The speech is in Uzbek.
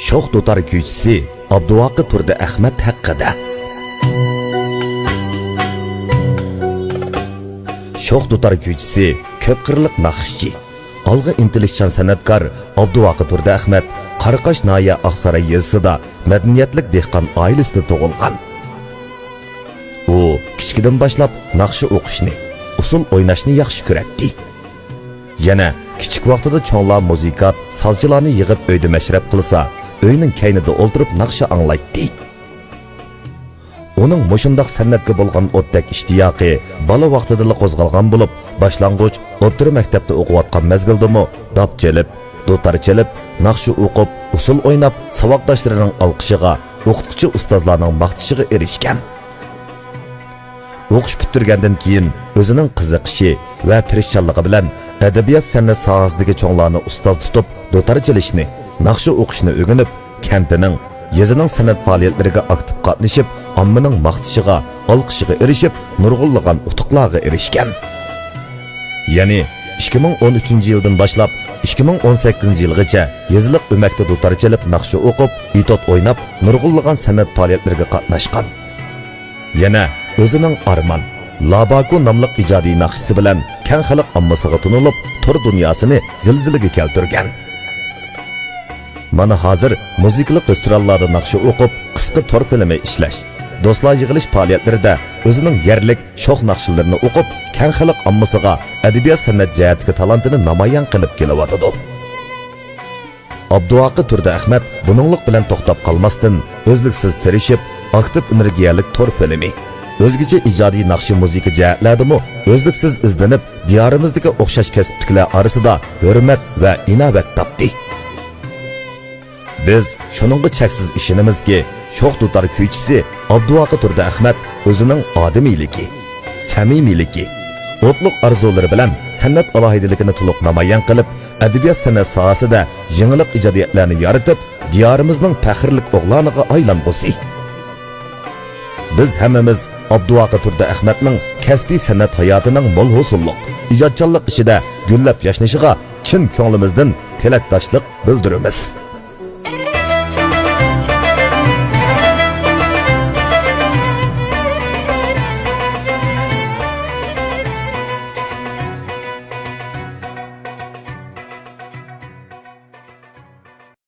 sho'x dutor kuychisi Abduvaqi Turdi Ahmad haqida. Sho'x dutor kuychisi ko'p qirliq naqshchi, olg'a intilishchan san'atkor Abduvaqi Turdi Ahmad Qaraqosh noya Oqsaroy yezisida madaniyatlik dehqon oilasida tug'ilgan. U kichikdan boshlab naqshi o'qishni, usul o'ynashni yaxshi ko'rardi. Yana kichik vaqtida cho'nglar musikat, sazchilarni yig'ib uyda mashrab qilsa, uyning kaynida o'ltirib naqsha anglaydi. Uning mushundaq san'atga bo'lgan o'tdak ishtiyoqi bola vaqtida qo'zg'algan bo'lib, boshlang'ich o'rta maktabda o'qiyotgan mezgildimi dop chelib, dutor chelib, naqsha o'qib, usul o'ynab, saboqdoshlarining olqishiga, o'qituvchi ustozlarning maqtishiga erishgan. O'qish bitirgandan keyin o'zining qiziqishi va tirishchanligi bilan adabiyot san'at sohasidagi cho'nglarni ustoz tutib, dutor chelishni, naqsha o'qishni o'rganib, kantining, yezining san'at faoliyatlariga aktiv qatnashib, ommaning maqtishiga, olqishiga erishib, nurg'unlagan utuqlarga erishgan. Ya'ni 2013-yildan boshlab 2018-yilgacha yeziliq o'makda dutor chelib, naqsha o'qib, itot o'ynab, nurg'unlagan san'at faoliyatlariga qatnashgan. Yana o'zining Arman, Labaku nomli ijodiy naqshisi bilan keng xalq ommasiga tunilib, tur dunyosini zilzilaga keltirgan. Mana hozir muzikalik restoranlarda naqsha o'qib, qisqa tor filmi ishlash, do'stlar yig'ilish faoliyatlarida o'zining yerlik sho'x naqshlarini o'qib, keng xalq ommasiga adabiyot san'at jihatiga talantini namoyon qilib kelyotdi. Abduvaqi Turdi Ahmad buninglik bilan to'xtab qolmasdan, o'zliksiz tirishib, aktiv energiyalik tor filmi, o'zgacha ijodiy naqshi muzika jihatlaridami o'zliksiz izlanib, diyorimizdagi o'xshash kasbliklar orasida hurmat va inobat topdi. Biz shuningga cheksiz ishonamizki, sho'x dutor kuychisi Abduvaqi Turdi Ahmad o'zining odamiyligi, samimiyligi, o'tliq orzulari bilan san'at alohidaligini to'liq namoyon qilib, adabiyot san'at sohasida yangilik ijodiyatlarni yaratib, diyorimizning faxrlik o'g'loniga aylangusi. Biz hammamiz Abduvaqi Turdi Ahmadning kasbiy san'at hayotining mo'l hosillik, ijodchanlik ishida gullab yashnashiga chin ko'nglimizdan tilakdoshlik bildiramiz.